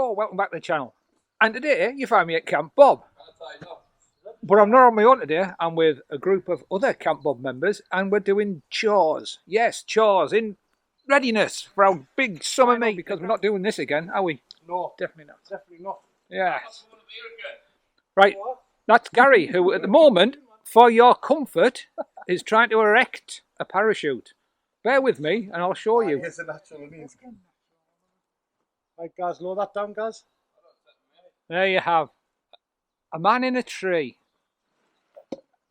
Hello, welcome back to the channel. And today you find me at Camp Bob. But I'm not on my own today. I'm with a group of other Camp Bob members and we're doing chores. Yes, chores in readiness for our big summer meet, because we're not doing this again, are we? No, Definitely not. definitely not. Yes. Right, that's Gary, who at the moment, for your comfort, is trying to erect a parachute. Bear with me and I'll show you. Here's the natural means. Right, guys, lower that down, guys. There you have a man in a tree.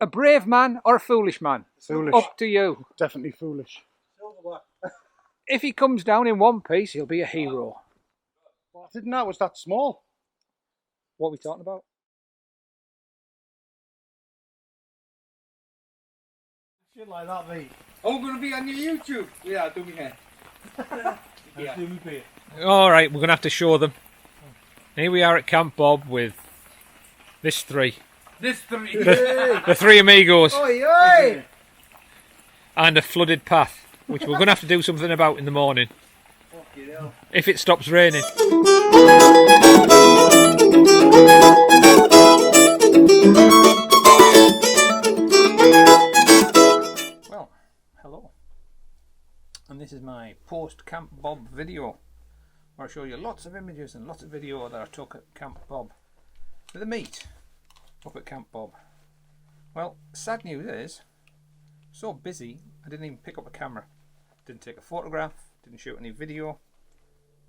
A brave man or a foolish man? Foolish. Up to you. Definitely foolish. If he comes down in one piece, he'll be a hero. Well, I didn't know it was that small. What are we talking about? Shit like that, mate. I'm going to be on your YouTube. Yeah, do me here. Yeah. All right, we're going to have to show them. Here we are at Camp Bob with this three. This three. The three amigos. Oi, oi! And a flooded path, which we're going to have to do something about in the morning. Fucking hell. If it stops raining. Well, hello. And this is my post-Camp Bob video, where I show you lots of images and lots of video that I took at Camp Bob. For the meet up at Camp Bob. Well, sad news is, so busy I didn't even pick up a camera. Didn't take a photograph, didn't shoot any video.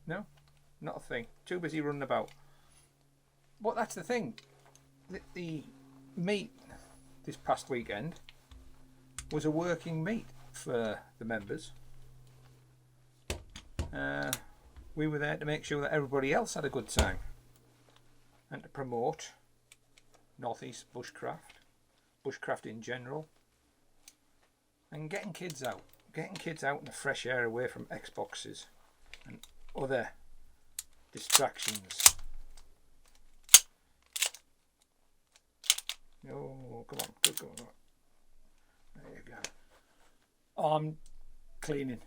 No, not a thing. Too busy running about. But that's the thing. The meet this past weekend was a working meet for the members. We were there to make sure that everybody else had a good time and to promote Northeast bushcraft in general, and getting kids out in the fresh air away from Xboxes and other distractions. Oh, come on, good going on. There you go. Oh, I'm cleaning.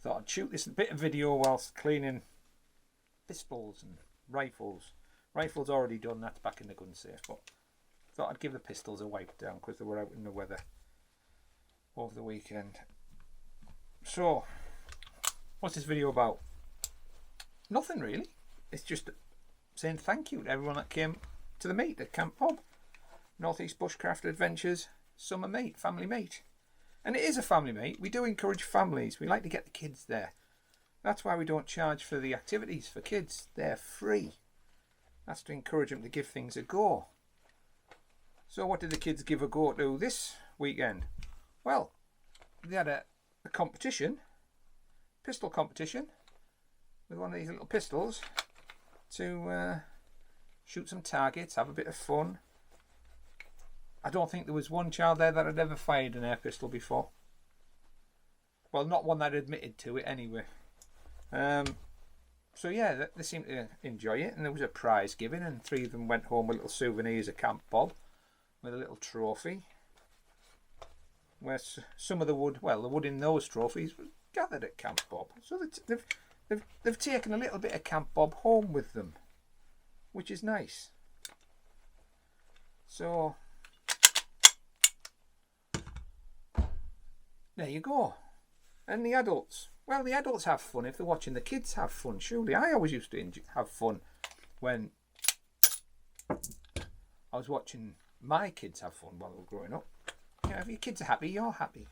Thought I'd shoot this bit of video whilst cleaning pistols and rifles. Rifles already done, that's back in the gun safe, but thought I'd give the pistols a wipe down because they were out in the weather over the weekend. So, what's this video about? Nothing really. It's just saying thank you to everyone that came to the meet at Camp Bob. Northeast Bushcraft Adventures Summer Meet, family meet. And it is a family meet. We do encourage families. We like to get the kids there. That's why we don't charge for the activities for kids. They're free. That's to encourage them to give things a go. So what did the kids give a go to this weekend? Well, they had a competition, pistol competition, with one of these little pistols to shoot some targets, have a bit of fun. I don't think there was one child there that had ever fired an air pistol before. Well, not one that admitted to it anyway. So yeah, they seemed to enjoy it, and there was a prize given, and 3 of them went home with little souvenirs at Camp Bob with a little trophy. Where some of the wood, well, the wood in those trophies was gathered at Camp Bob. So they've taken a little bit of Camp Bob home with them, which is nice. So there you go. And the adults. Well, the adults have fun if they're watching the kids have fun. Surely, I always used to have fun when I was watching my kids have fun while they were growing up. You know, if your kids are happy, you're happy.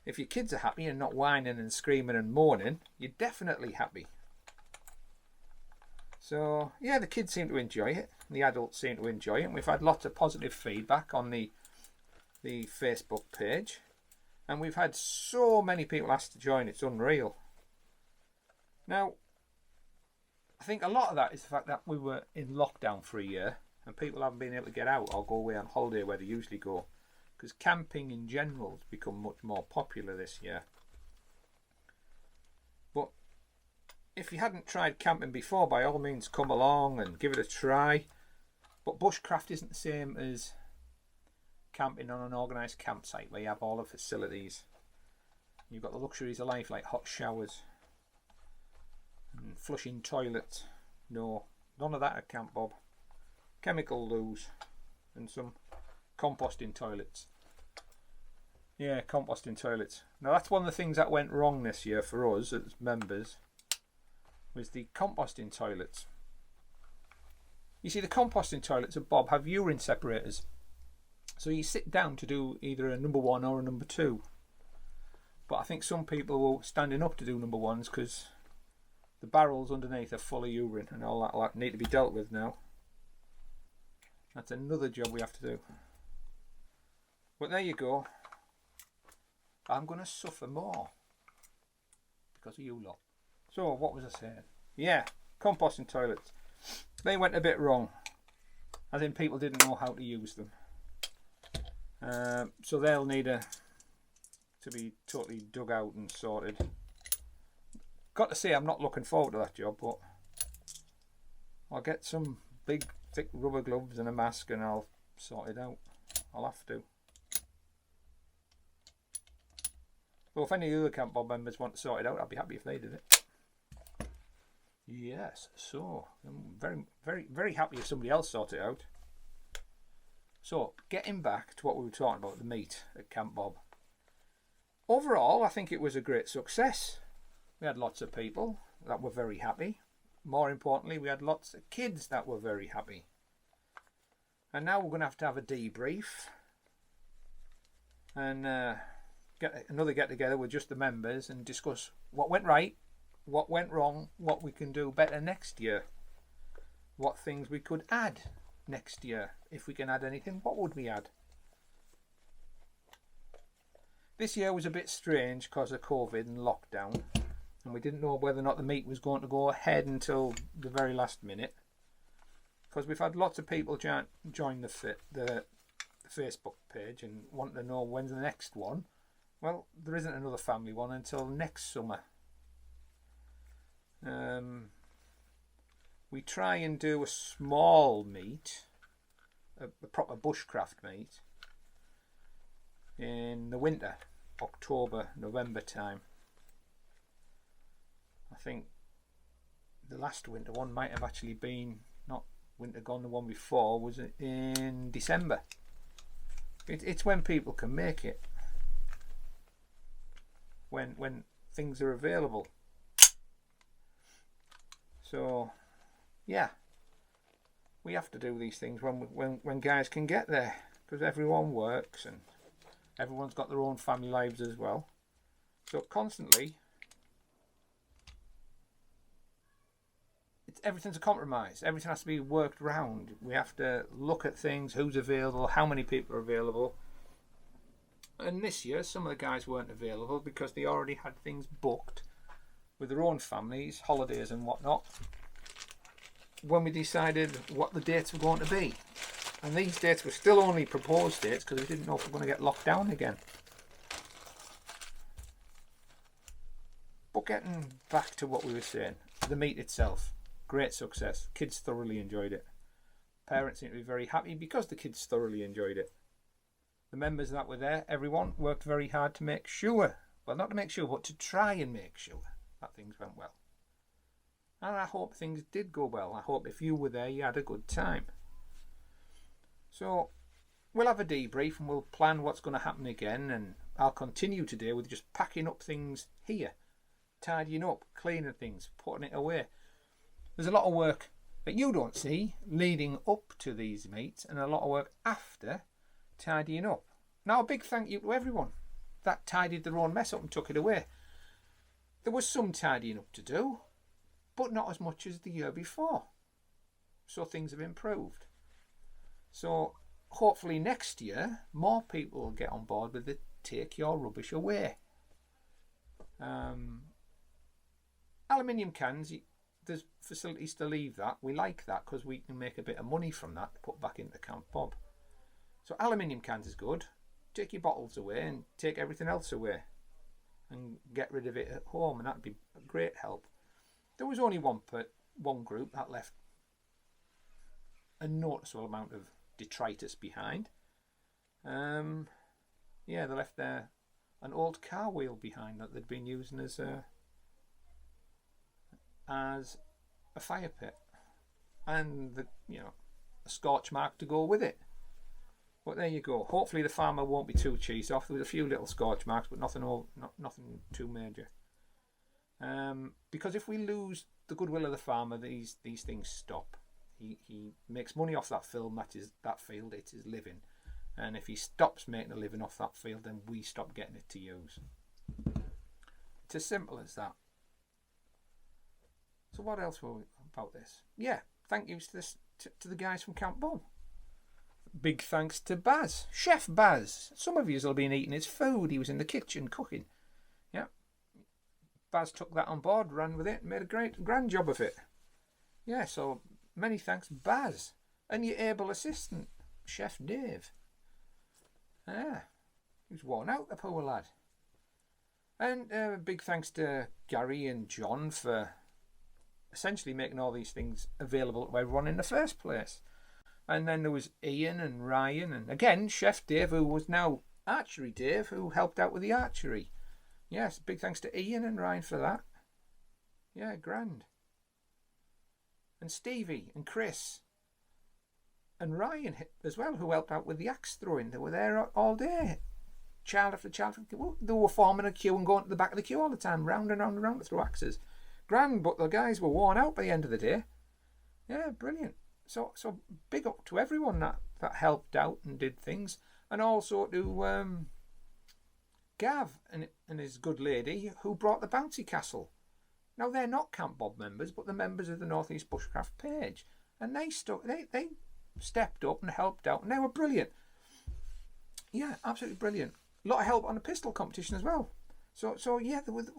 If your kids are happy and not whining and screaming and moaning, you're definitely happy. So, yeah, the kids seem to enjoy it. The adults seem to enjoy it. And we've had lots of positive feedback on the Facebook page. And we've had so many people ask to join, it's unreal. Now, I think a lot of that is the fact that we were in lockdown for a year and people haven't been able to get out or go away on holiday where they usually go. Because camping in general has become much more popular this year. But if you hadn't tried camping before, by all means come along and give it a try. But bushcraft isn't the same as camping on an organised campsite where you have all the facilities. You've got the luxuries of life like hot showers And flushing toilets. No, none of that at Camp Bob. Chemical loos and some composting toilets. Yeah, composting toilets. Now that's one of the things that went wrong this year for us as members, was the composting toilets. You see, the composting toilets at Bob have urine separators. So you sit down to do either a number 1 or a number 2. But I think some people were standing up to do number 1s because the barrels underneath are full of urine and all that need to be dealt with now. That's another job we have to do. But there you go. I'm going to suffer more because of you lot. So what was I saying? Yeah, composting toilets. They went a bit wrong. As in people didn't know how to use them. So they'll need to be totally dug out and sorted. Got to say, I'm not looking forward to that job, but I'll get some big thick rubber gloves and a mask and I'll sort it out. I'll have to. So if any other Camp Bob members want to sort it out, I'll be happy if they did it. Yes, so I'm very happy if somebody else sorted it out. So, getting back to what we were talking about, the meet at Camp Bob. Overall, I think it was a great success. We had lots of people that were very happy. More importantly, we had lots of kids that were very happy. And now we're going to have a debrief. And get another get-together with just the members and discuss what went right, what went wrong, what we can do better next year. What things we could add next year. If we can add anything, what would we add? This year was a bit strange because of COVID and lockdown, and we didn't know whether or not the meet was going to go ahead until the very last minute, because we've had lots of people join the Facebook page and want to know when's the next one. Well, there isn't another family one until next summer. We try and do a small meet, a proper bushcraft meet, in the winter, October, November time. I think the last winter one might have actually been, not winter gone, the one before was in December. It's when people can make it, when things are available. So yeah, we have to do these things when guys can get there, because everyone works and everyone's got their own family lives as well. So constantly, everything's a compromise. Everything has to be worked around. We have to look at things, who's available, how many people are available. And this year, some of the guys weren't available because they already had things booked with their own families, holidays and whatnot, when we decided what the dates were going to be. And these dates were still only proposed dates because we didn't know if we were going to get locked down again. But getting back to what we were saying, the meet itself, great success. Kids thoroughly enjoyed it. Parents seem to be very happy because the kids thoroughly enjoyed it. The members that were there, everyone worked very hard to make sure, well, not to make sure, but to try and make sure that things went well. And I hope things did go well. I hope if you were there, you had a good time. So we'll have a debrief and we'll plan what's going to happen again, and I'll continue today with just packing up things here, tidying up, cleaning things, putting it away. There's a lot of work that you don't see leading up to these meets, and a lot of work after tidying up. Now a big thank you to everyone that tidied their own mess up and took it away. There was some tidying up to do, but not as much as the year before. So things have improved. So hopefully next year more people will get on board with the take your rubbish away. Aluminium cans, there's facilities to leave that. We like that because we can make a bit of money from that to put back into Camp Bob. So aluminium cans is good. Take your bottles away and take everything else away and get rid of it at home, and that'd be a great help. There was only one group that left a noticeable amount of detritus behind. Yeah, they left an old car wheel behind that they'd been using as a as a fire pit, and the a scorch mark to go with it. But there you go. Hopefully the farmer won't be too cheesed off. There was a few little scorch marks, but nothing too major. Because if we lose the goodwill of the farmer, these things stop. He makes money off that field. That field. It is living. And if he stops making a living off that field, then we stop getting it to use. It's as simple as that. So what else were we about this? Yeah, thank you to the guys from Camp BoB. Big thanks to Baz, Chef Baz. Some of you will be eating his food. He was in the kitchen cooking. Yeah, Baz took that on board, ran with it, and made a grand job of it. Yeah, so many thanks, Baz, and your able assistant, Chef Dave. Ah, he was worn out, the poor lad. And big thanks to Gary and John for essentially making all these things available to everyone in the first place. And then there was Ian and Ryan, and again Chef Dave, who was now Archery Dave, who helped out with the archery. Yes, big thanks to Ian and Ryan for that. Yeah, grand. And Stevie and Chris and Ryan as well, who helped out with the axe throwing. They were there all day, child after child. They were forming a queue and going to the back of the queue all the time, round and round and round to throw axes. Grand, but the guys were worn out by the end of the day. Yeah, brilliant. So big up to everyone that helped out and did things, and also to Gav and his good lady who brought the bouncy castle. Now they're not Camp BoB members, but the members of the North East Bushcraft page, and they stepped up and helped out, and they were brilliant. Yeah, absolutely brilliant. A lot of help on the pistol competition as well. So yeah, there was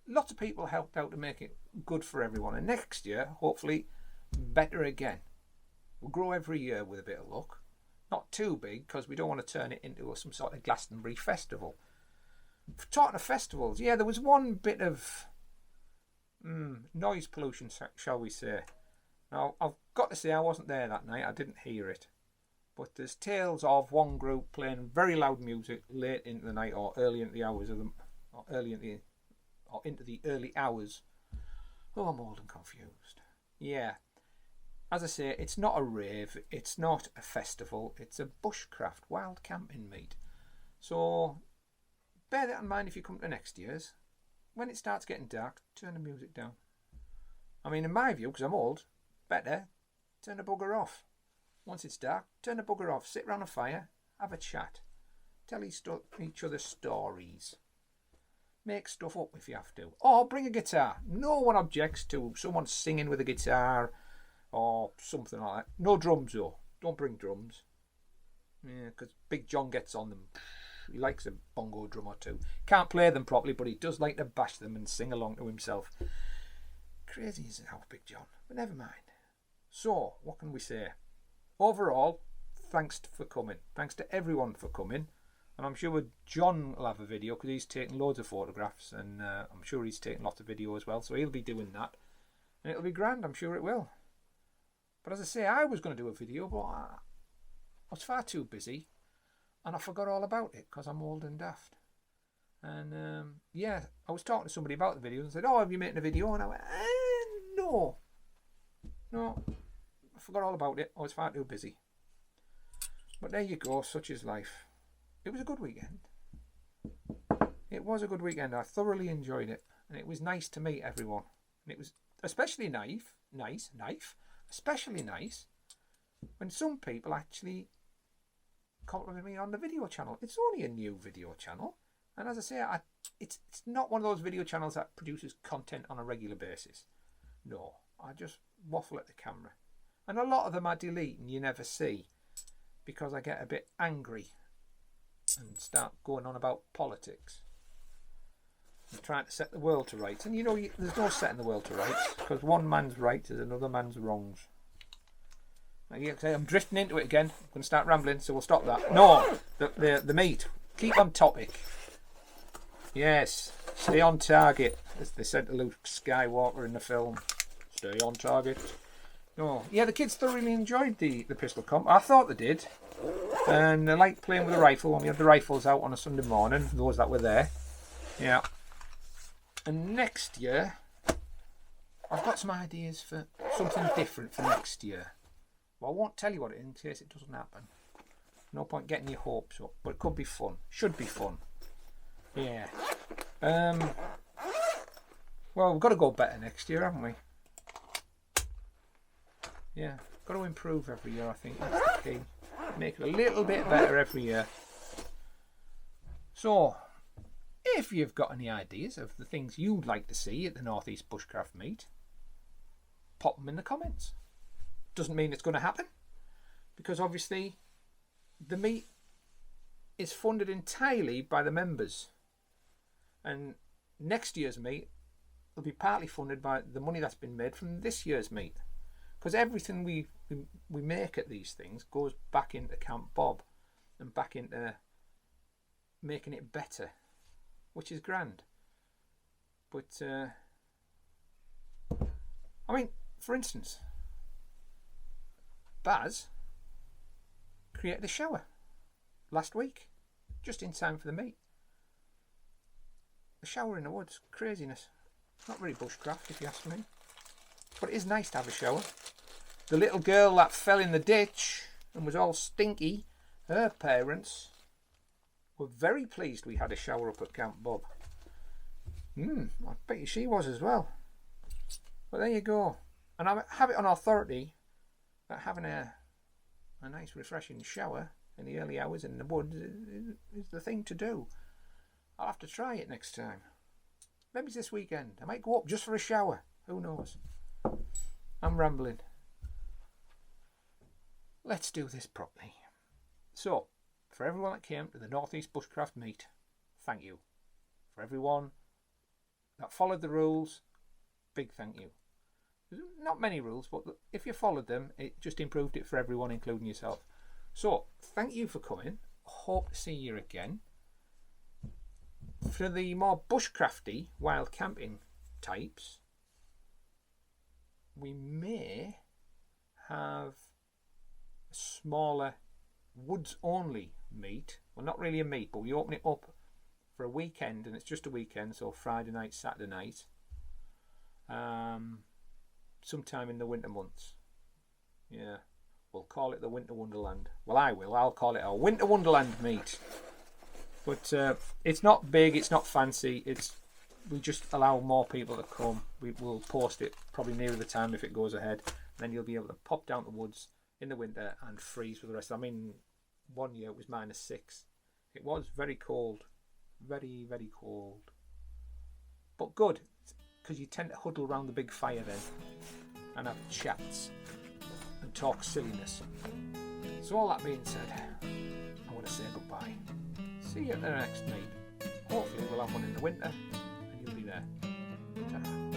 lots of people helped out to make it good for everyone, and next year hopefully better again. We'll grow every year with a bit of luck. Not too big, because we don't want to turn it into some sort of Glastonbury festival. Talking of festivals, yeah, there was one bit of noise pollution, shall we say. Now, I've got to say I wasn't there that night. I didn't hear it. But there's tales of one group playing very loud music late into the night or early into the hours of them, or into the early hours. Oh, I'm old and confused. Yeah. As I say, it's not a rave, it's not a festival, it's a bushcraft wild camping meet. So bear that in mind if you come to next year's. When it starts getting dark, turn the music down. I mean, in my view, because I'm old, better turn the bugger off. Once it's dark, turn the bugger off, sit round a fire, have a chat, tell each other stories. Make stuff up if you have to. Or bring a guitar. No one objects to someone singing with a guitar or something like that. No drums though. Don't bring drums. Yeah, because Big John gets on them. He likes a bongo drum or two. Can't play them properly, but he does like to bash them and sing along to himself. Crazy is how Big John. But never mind. So, what can we say? Overall, thanks for coming. Thanks to everyone for coming. And I'm sure John will have a video because he's taken loads of photographs, and I'm sure he's taken lots of video as well. So he'll be doing that. And it'll be grand, I'm sure it will. But as I say, I was going to do a video, but I was far too busy. And I forgot all about it because I'm old and daft. And yeah, I was talking to somebody about the video and said, "Oh, have you made a video?" And I went, No, I forgot all about it. I was far too busy. But there you go, such is life. It was a good weekend. It was a good weekend. I thoroughly enjoyed it. And it was nice to meet everyone. And it was especially especially nice when some people actually complimented me on the video channel. It's only a new video channel. And as I say, it's not one of those video channels that produces content on a regular basis. No, I just waffle at the camera. And a lot of them I delete and you never see because I get a bit angry and start going on about politics and trying to set the world to rights. And you know, there's no setting the world to rights because one man's right is another man's wrongs. I'm drifting into it again. I'm going to start rambling, so we'll stop that. No, the meat. Keep on topic. Yes, stay on target, as they said to Luke Skywalker in the film. Stay on target. No, yeah, the kids thoroughly enjoyed the pistol comp. I thought they did. And they liked playing with the rifle when we had the rifles out on a Sunday morning, for those that were there. Yeah. And next year, I've got some ideas for something different for next year. Well, I won't tell you what it is in case it doesn't happen. No point getting your hopes up, but it could be fun. Should be fun. Yeah. Well, we've got to go better next year, haven't we? Yeah. Got to improve every year, I think. That's the key. Make it a little bit better every year. So, if you've got any ideas of the things you'd like to see at the North East Bushcraft Meet, pop them in the comments. Doesn't mean it's going to happen, because obviously the meet is funded entirely by the members, and next year's meet will be partly funded by the money that's been made from this year's meet, because everything we make at these things goes back into Camp BoB and back into making it better, which is grand. But I mean, for instance, Baz created a shower last week, just in time for the meet. A shower in the woods, craziness. Not very bushcraft, if you ask me, but it is nice to have a shower. The little girl that fell in the ditch and was all stinky, her parents were very pleased we had a shower up at Camp BoB. I bet you she was as well. But there you go. And I have it on authority that having a nice refreshing shower in the early hours in the woods is the thing to do. I'll have to try it next time. Maybe it's this weekend. I might go up just for a shower. Who knows? I'm rambling. Let's do this properly. So, for everyone that came to the North East Bushcraft Meet, thank you. For everyone that followed the rules, big thank you. There's not many rules, but if you followed them, it just improved it for everyone, including yourself. So, thank you for coming. Hope to see you again. For the more bushcrafty, wild camping types, we may have a smaller woods only meet. Well, not really a meet, but we open it up for a weekend, and it's just a weekend, so Friday night, Saturday night, sometime in the winter months. Yeah, we'll call it the Winter Wonderland. Well, I'll call it our Winter Wonderland meet. But it's not big, it's not fancy, we just allow more people to come. We will post it probably nearer the time if it goes ahead. Then you'll be able to pop down the woods in the winter and freeze for the rest. I mean, one year it was -6. It was very cold. Very, very cold. But good, because you tend to huddle around the big fire then and have chats and talk silliness. So all that being said, I want to say goodbye. See you at the next meet. Hopefully we'll have one in the winter and you'll be there. Ta-ra.